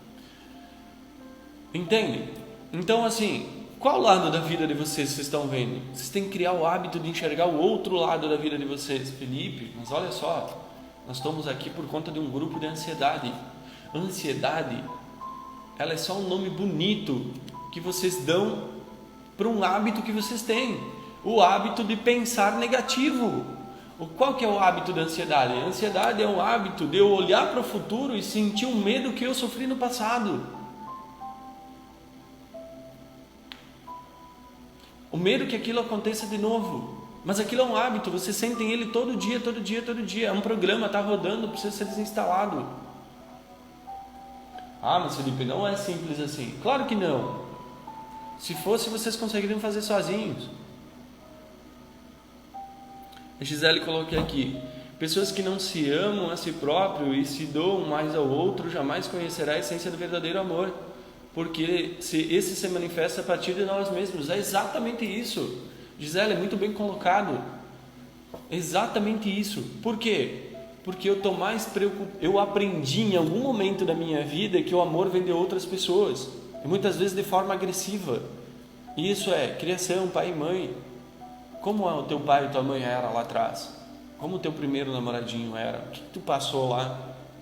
S1: Entende? Então, assim, qual lado da vida de vocês estão vendo? Vocês têm que criar o hábito de enxergar o outro lado da vida de vocês. Felipe, mas olha só, nós estamos aqui por conta de um grupo de ansiedade. Ansiedade, ela é só um nome bonito que vocês dão para um hábito que vocês têm. O hábito de pensar negativo. Qual que é o hábito da ansiedade? A ansiedade é um hábito de eu olhar para o futuro e sentir um medo que eu sofri no passado. O medo que aquilo aconteça de novo. Mas aquilo é um hábito, você sente ele todo dia, todo dia, todo dia. É um programa, está rodando, precisa ser desinstalado. Ah, mas Felipe, não é simples assim. Claro que não. Se fosse, vocês conseguiriam fazer sozinhos. A Gisele coloquei aqui, pessoas que não se amam a si próprio e se doam mais ao outro jamais conhecerá a essência do verdadeiro amor, porque esse se manifesta a partir de nós mesmos. É exatamente isso, Gisele, é muito bem colocado, exatamente isso. Por quê? Porque eu estou mais preocupado, eu aprendi em algum momento da minha vida que o amor vem de outras pessoas, e muitas vezes de forma agressiva. Isso é criação, pai e mãe. Como o teu pai e tua mãe era lá atrás? Como o teu primeiro namoradinho era? O que tu passou lá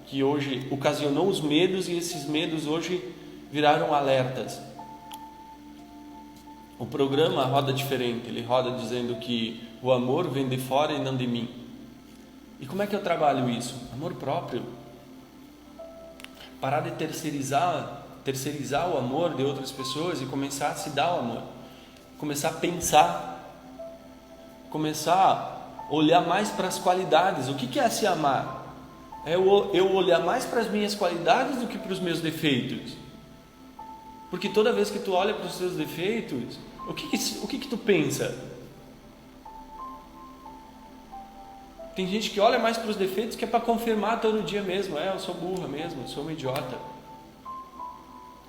S1: que hoje ocasionou os medos, e esses medos hoje viraram alertas? O programa roda diferente, ele roda dizendo que o amor vem de fora e não de mim. E como é que eu trabalho isso? Amor próprio. Parar de terceirizar o amor de outras pessoas e começar a se dar o amor. Começar a pensar. Começar a olhar mais para as qualidades. O que é se amar? É eu olhar mais para as minhas qualidades do que para os meus defeitos. Porque toda vez que tu olha para os teus defeitos, o que tu pensa? Tem gente que olha mais para os defeitos que é para confirmar todo dia mesmo. Eu sou burra mesmo, eu sou uma idiota.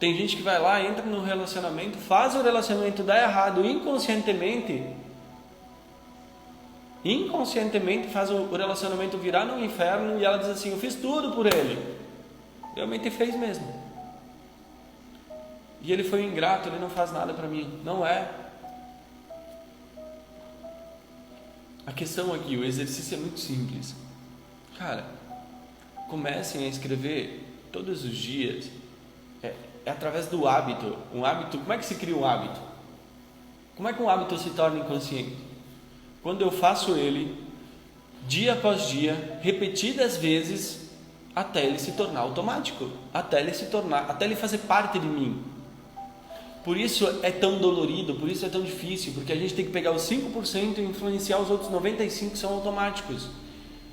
S1: Tem gente que vai lá, entra no relacionamento, faz o relacionamento dar errado inconscientemente faz o relacionamento virar no inferno, e ela diz assim, eu fiz tudo por ele. Realmente fez mesmo. E ele foi um ingrato, ele não faz nada para mim. Não é. A questão aqui, o exercício é muito simples. Cara, comecem a escrever todos os dias. É através do hábito. Um hábito, como é que se cria um hábito? Como é que um hábito se torna inconsciente? Quando eu faço ele, dia após dia, repetidas vezes, até ele se tornar automático, até ele fazer parte de mim. Por isso é tão dolorido, por isso é tão difícil, porque a gente tem que pegar os 5% e influenciar os outros 95% que são automáticos.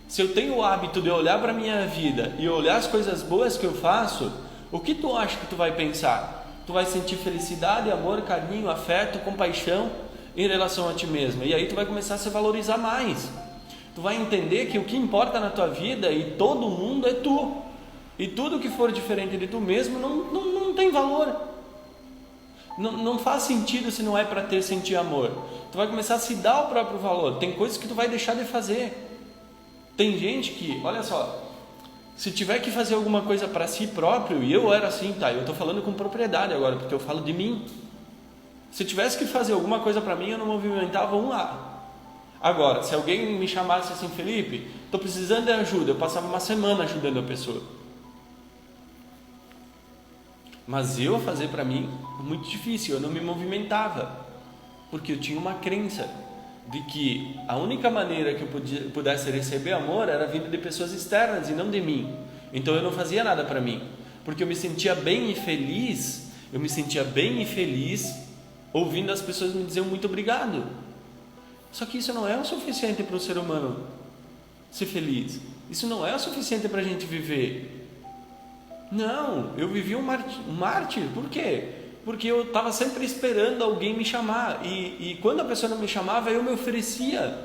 S1: Se eu tenho o hábito de olhar para a minha vida e olhar as coisas boas que eu faço, o que tu acha que tu vai pensar? Tu vai sentir felicidade, amor, carinho, afeto, compaixão em relação a ti mesmo, e aí tu vai começar a se valorizar mais. Tu vai entender que o que importa na tua vida e todo mundo é tu, e tudo que for diferente de tu mesmo não tem valor, não faz sentido se não é para sentir amor. Tu vai começar a se dar o próprio valor. Tem coisas que tu vai deixar de fazer. Tem gente que, olha só, se tiver que fazer alguma coisa para si próprio, e eu era assim, tá, eu estou falando com propriedade agora, porque eu falo de mim. Se tivesse que fazer alguma coisa para mim, eu não movimentava um lá. Agora, se alguém me chamasse assim, Felipe, estou precisando de ajuda, eu passava uma semana ajudando a pessoa. Mas eu fazer para mim, muito difícil, eu não me movimentava, porque eu tinha uma crença. de que a única maneira que eu pudesse receber amor era vindo de pessoas externas e não de mim. Então eu não fazia nada para mim, porque eu me sentia bem e feliz, ouvindo as pessoas me dizer muito obrigado. Só que isso não é o suficiente para um ser humano ser feliz. Isso não é o suficiente para a gente viver. Não, eu vivi um mártir. Por quê? Porque eu estava sempre esperando alguém me chamar. E quando a pessoa não me chamava, eu me oferecia.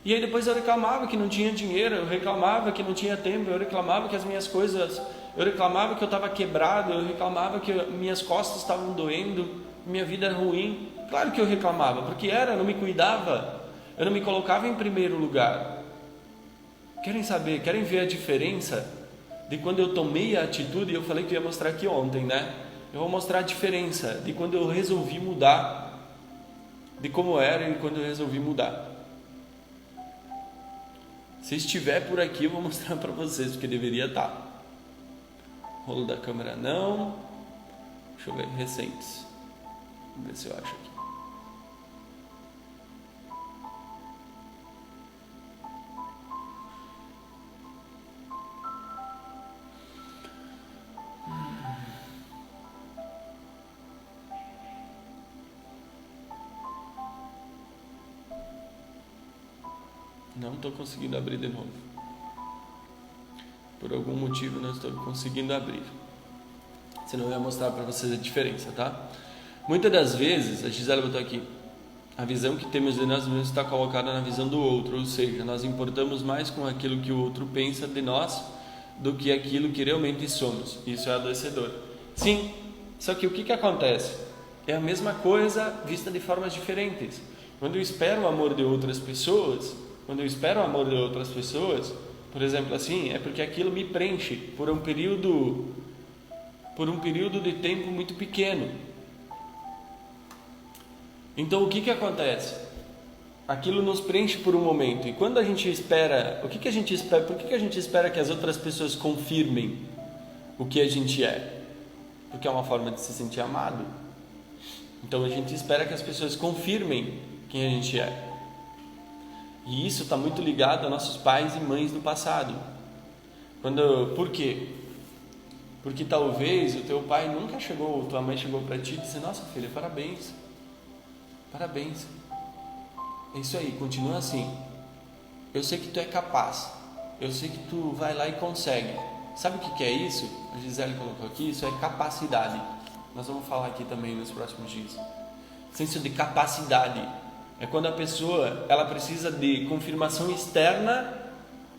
S1: E aí depois eu reclamava que não tinha dinheiro, eu reclamava que não tinha tempo, eu reclamava que as minhas coisas... Eu reclamava que eu estava quebrado, eu reclamava que minhas costas estavam doendo, minha vida era ruim. Claro que eu reclamava, porque eu não me cuidava, eu não me colocava em primeiro lugar. Querem ver a diferença de quando eu tomei a atitude? Eu falei que ia mostrar aqui ontem, né? Eu vou mostrar a diferença de quando eu resolvi mudar, de como era e quando eu resolvi mudar. Se estiver por aqui, eu vou mostrar para vocês, porque deveria estar. Rolo da câmera não. Deixa eu ver, recentes. Vamos ver se eu acho aqui. Não estou conseguindo abrir de novo. Por algum motivo não estou conseguindo abrir. Senão eu ia mostrar para vocês a diferença, tá? Muitas das vezes, a Gisela botou aqui, a visão que temos de nós mesmos está colocada na visão do outro, ou seja, nós importamos mais com aquilo que o outro pensa de nós do que aquilo que realmente somos. Isso é adoecedor. Sim, só que o que acontece? É a mesma coisa vista de formas diferentes. Quando eu espero o amor de outras pessoas, por exemplo, assim, é porque aquilo me preenche por um período de tempo muito pequeno. Então o que acontece? Aquilo nos preenche por um momento. E quando a gente espera, por que a gente espera que as outras pessoas confirmem o que a gente é? Porque é uma forma de se sentir amado. Então a gente espera que as pessoas confirmem quem a gente é. E isso está muito ligado a nossos pais e mães do passado. Por quê? Porque talvez o teu pai nunca chegou, tua mãe chegou para ti e disse: nossa filha, parabéns, é isso aí, continua assim, eu sei que tu é capaz, eu sei que tu vai lá e consegue. Sabe o que é isso? A Gisele colocou aqui, isso é capacidade. Nós vamos falar aqui também nos próximos dias. Senso de capacidade é quando a pessoa ela precisa de confirmação externa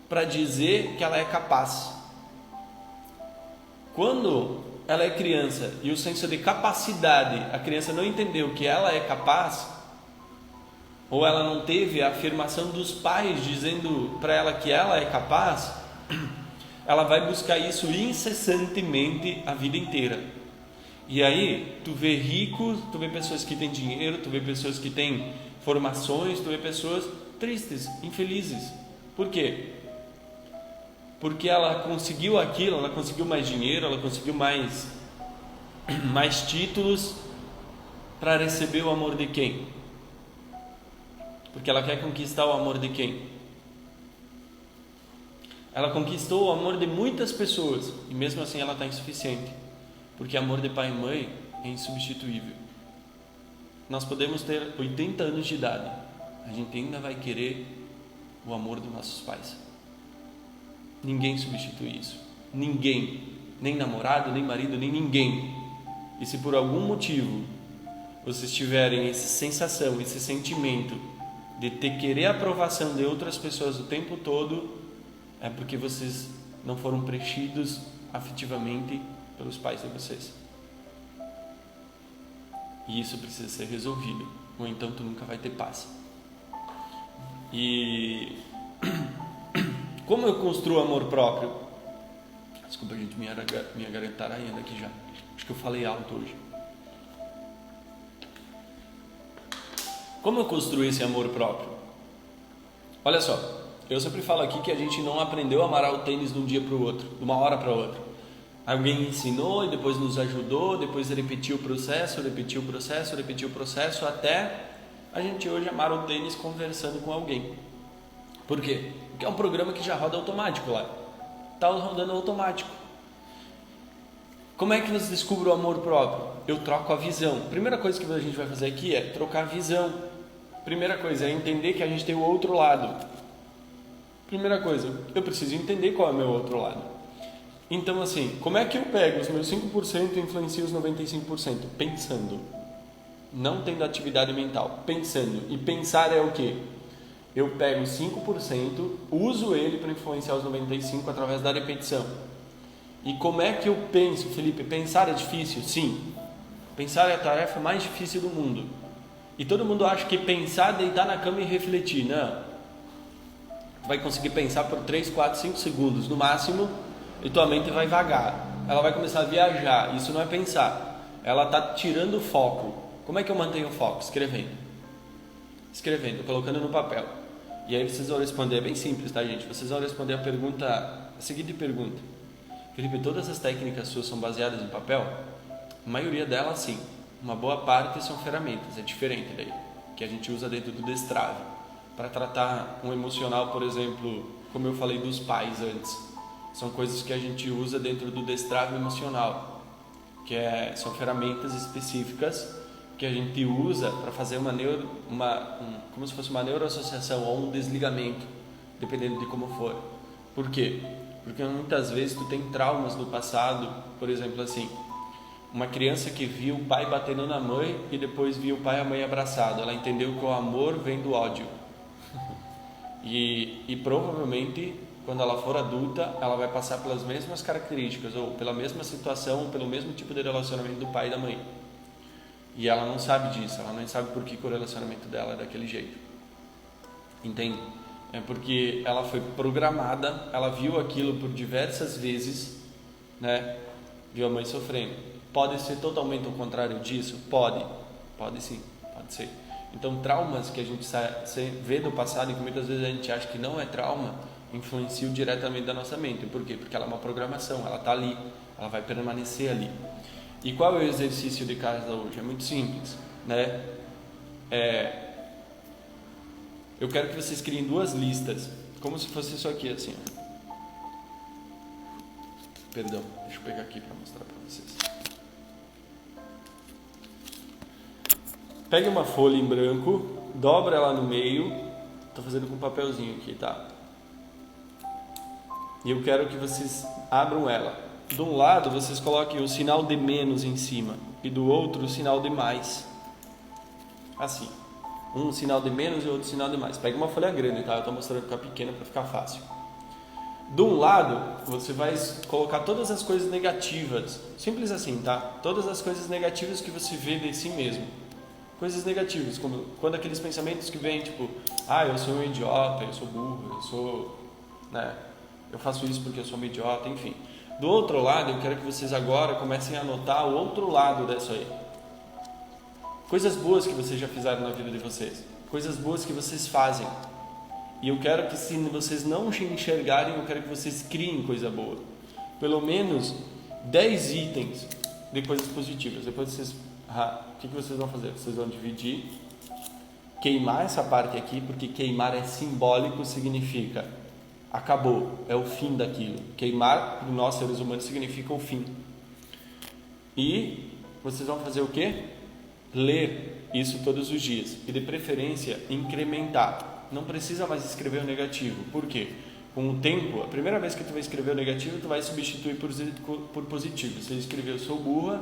S1: para dizer que ela é capaz. Quando ela é criança e o senso de capacidade, a criança não entendeu que ela é capaz, ou ela não teve a afirmação dos pais dizendo para ela que ela é capaz, ela vai buscar isso incessantemente a vida inteira. E aí tu vê ricos, tu vê pessoas que têm dinheiro, tu vê pessoas que têm formações, tu vê pessoas tristes, infelizes. Por quê? Porque ela conseguiu aquilo, ela conseguiu mais dinheiro, ela conseguiu mais títulos para receber o amor de quem? Porque ela quer conquistar o amor de quem? Ela conquistou o amor de muitas pessoas e mesmo assim ela está insuficiente, porque amor de pai e mãe é insubstituível. Nós podemos ter 80 anos de idade, a gente ainda vai querer o amor dos nossos pais. Ninguém substitui isso. Ninguém. Nem namorado, nem marido, nem ninguém. E se por algum motivo vocês tiverem essa sensação, esse sentimento de querer a aprovação de outras pessoas o tempo todo, é porque vocês não foram preenchidos afetivamente pelos pais de vocês. E isso precisa ser resolvido, ou então tu nunca vai ter paz. E como eu construo amor próprio? Desculpa, gente, minha garganta tá arranhando aqui já. Acho que eu falei alto hoje. Como eu construo esse amor próprio? Olha só, eu sempre falo aqui que a gente não aprendeu a amarrar o tênis de um dia para o outro, de uma hora para outra. Alguém ensinou e depois nos ajudou, depois repetiu o processo, até a gente hoje amar o tênis conversando com alguém. Por quê? Porque é um programa que já roda automático lá. Está rodando automático. Como é que você descobre o amor próprio? Eu troco a visão. Primeira coisa que a gente vai fazer aqui é trocar a visão. Primeira coisa é entender que a gente tem o outro lado. Primeira coisa, eu preciso entender qual é o meu outro lado. Então assim, como é que eu pego os meus 5% e influencio os 95%? Pensando. Não tendo atividade mental. Pensando. E pensar é o quê? Eu pego 5%, uso ele para influenciar os 95% através da repetição. E como é que eu penso, Felipe? Pensar é difícil? Sim. Pensar é a tarefa mais difícil do mundo. E todo mundo acha que pensar é deitar na cama e refletir. Não. Tu vai conseguir pensar por 3, 4, 5 segundos no máximo e tua mente vai vagar. Ela vai começar a viajar. Isso não é pensar. Ela está tirando o foco. Como é que eu mantenho o foco? Escrevendo. Escrevendo, colocando no papel. E aí vocês vão responder, é bem simples, tá, gente? Vocês vão responder a seguinte pergunta. Felipe, todas as técnicas suas são baseadas em papel? A maioria delas, sim. Uma boa parte são ferramentas, é diferente daí, que a gente usa dentro do Destrave. Para tratar um emocional, por exemplo, como eu falei dos pais antes. São coisas que a gente usa dentro do Destrave emocional, que são ferramentas específicas que a gente usa para fazer como se fosse uma neuroassociação ou um desligamento, dependendo de como for. Por quê? Porque muitas vezes tu tem traumas do passado, por exemplo assim, uma criança que viu o pai batendo na mãe e depois viu o pai e a mãe abraçados, ela entendeu que o amor vem do ódio. E provavelmente, quando ela for adulta, ela vai passar pelas mesmas características, ou pela mesma situação, ou pelo mesmo tipo de relacionamento do pai e da mãe. E ela não sabe disso, ela não sabe por que o relacionamento dela é daquele jeito. Entende? É porque ela foi programada, ela viu aquilo por diversas vezes, né? Viu a mãe sofrendo. Pode ser totalmente o contrário disso? Pode sim, pode ser. Então, traumas que a gente vê do passado e que muitas vezes a gente acha que não é trauma, influenciam diretamente da nossa mente. Por quê? Porque ela é uma programação, ela está ali, ela vai permanecer ali. E qual é o exercício de casa hoje? É muito simples, né? Eu quero que vocês criem 2 listas, como se fosse isso aqui, assim. Ó. Perdão, deixa eu pegar aqui para mostrar para vocês. Pegue uma folha em branco, dobra ela no meio, estou fazendo com um papelzinho aqui, tá? E eu quero que vocês abram ela. De um lado, vocês coloquem o sinal de menos em cima e do outro o sinal de mais. Assim. Um sinal de menos e outro sinal de mais. Pega uma folha grande, tá? Eu estou mostrando ficar pequena para ficar fácil. De um lado, você vai colocar todas as coisas negativas. Simples assim, tá? Todas as coisas negativas que você vê de si mesmo. Coisas negativas, como quando aqueles pensamentos que vêm, tipo, eu sou um idiota, eu sou burro, eu sou, né? Eu faço isso porque eu sou um idiota, enfim. Do outro lado, eu quero que vocês agora comecem a anotar o outro lado dessa aí. Coisas boas que vocês já fizeram na vida de vocês. Coisas boas que vocês fazem. E eu quero que, se vocês não enxergarem, eu quero que vocês criem coisa boa. Pelo menos 10 itens de coisas positivas. Depois vocês... o que vocês vão fazer? Vocês vão dividir, queimar essa parte aqui, porque queimar é simbólico, significa acabou, é o fim daquilo. Queimar para nós seres humanos significa o fim. E vocês vão fazer o quê? Ler isso todos os dias e de preferência incrementar. Não precisa mais escrever o negativo. Por quê? Com o tempo, a primeira vez que tu vai escrever o negativo, tu vai substituir por positivo. Se você escrever eu sou burra,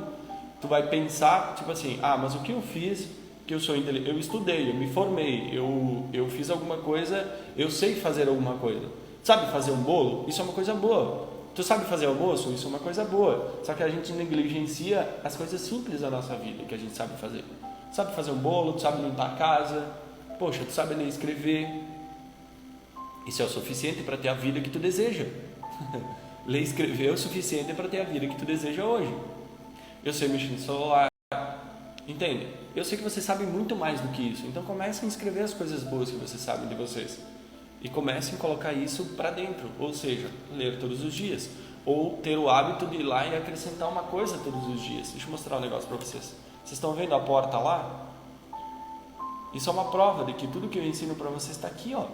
S1: tu vai pensar, tipo assim, mas o que eu fiz, que eu sou inteligente, eu estudei, eu me formei, eu fiz alguma coisa, eu sei fazer alguma coisa. Sabe fazer um bolo? Isso é uma coisa boa. Tu sabe fazer almoço? Isso é uma coisa boa. Só que a gente negligencia as coisas simples da nossa vida que a gente sabe fazer. Sabe fazer um bolo, tu sabe limpar a casa, poxa, tu sabe ler e escrever. Isso é o suficiente para ter a vida que tu deseja. Ler e escrever é o suficiente para ter a vida que tu deseja hoje. Eu sei mexer no celular, entende? Eu sei que vocês sabem muito mais do que isso, então comecem a escrever as coisas boas que vocês sabem de vocês e comecem a colocar isso para dentro, ou seja, ler todos os dias, ou ter o hábito de ir lá e acrescentar uma coisa todos os dias. Deixa eu mostrar um negócio para vocês. Vocês estão vendo a porta lá? Isso é uma prova de que tudo que eu ensino para você está aqui, ó.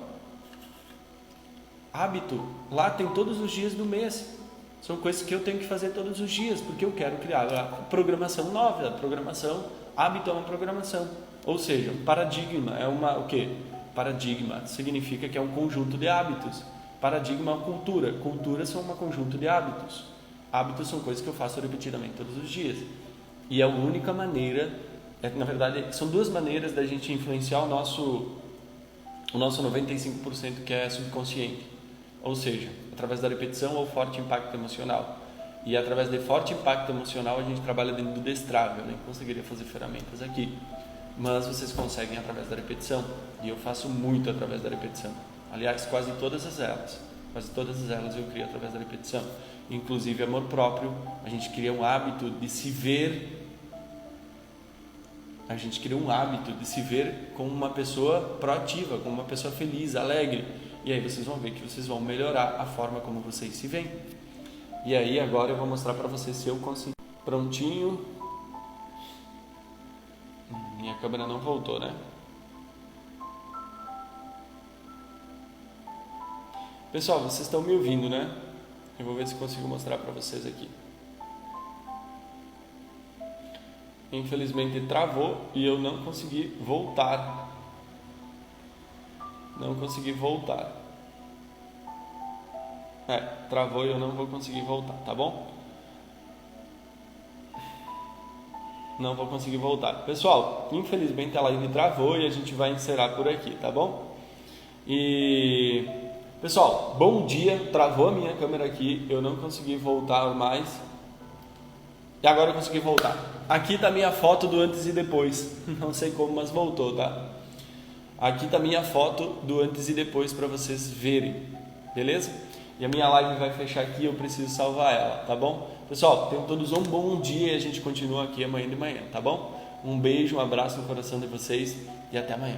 S1: Hábito, lá tem todos os dias do mês. São coisas que eu tenho que fazer todos os dias, porque eu quero criar a programação nova. A programação, hábito é uma programação. Ou seja, um paradigma é o quê? Paradigma significa que é um conjunto de hábitos. Paradigma é uma cultura. Culturas são um conjunto de hábitos. Hábitos são coisas que eu faço repetidamente todos os dias. E é a única maneira, na verdade, são duas maneiras da gente influenciar o nosso 95% que é subconsciente. Ou seja, através da repetição ou forte impacto emocional. E através de forte impacto emocional a gente trabalha dentro do destrave. Eu nem conseguiria fazer ferramentas aqui, mas vocês conseguem através da repetição. E eu faço muito através da repetição. Aliás, quase todas as elas eu crio através da repetição. Inclusive amor próprio, a gente cria um hábito de se ver. A gente cria um hábito de se ver como uma pessoa proativa, como uma pessoa feliz, alegre. E aí vocês vão ver que vocês vão melhorar a forma como vocês se veem. E aí agora eu vou mostrar para vocês se eu consigo. Prontinho. Minha câmera não voltou, né? Pessoal, vocês estão me ouvindo, né? Eu vou ver se consigo mostrar para vocês aqui. Infelizmente travou e eu não consegui voltar. Travou e eu não vou conseguir voltar, tá bom? Não vou conseguir voltar. Pessoal, infelizmente a live travou e a gente vai encerrar por aqui, tá bom? E... Pessoal, bom dia. Travou a minha câmera aqui, eu não consegui voltar mais. E agora eu consegui voltar. Aqui tá minha foto do antes e depois. Não sei como, mas voltou, tá? Aqui tá minha foto do antes e depois para vocês verem, beleza? E a minha live vai fechar aqui, eu preciso salvar ela, tá bom? Pessoal, tenham todos um bom dia e a gente continua aqui amanhã de manhã, tá bom? Um beijo, um abraço no coração de vocês e até amanhã.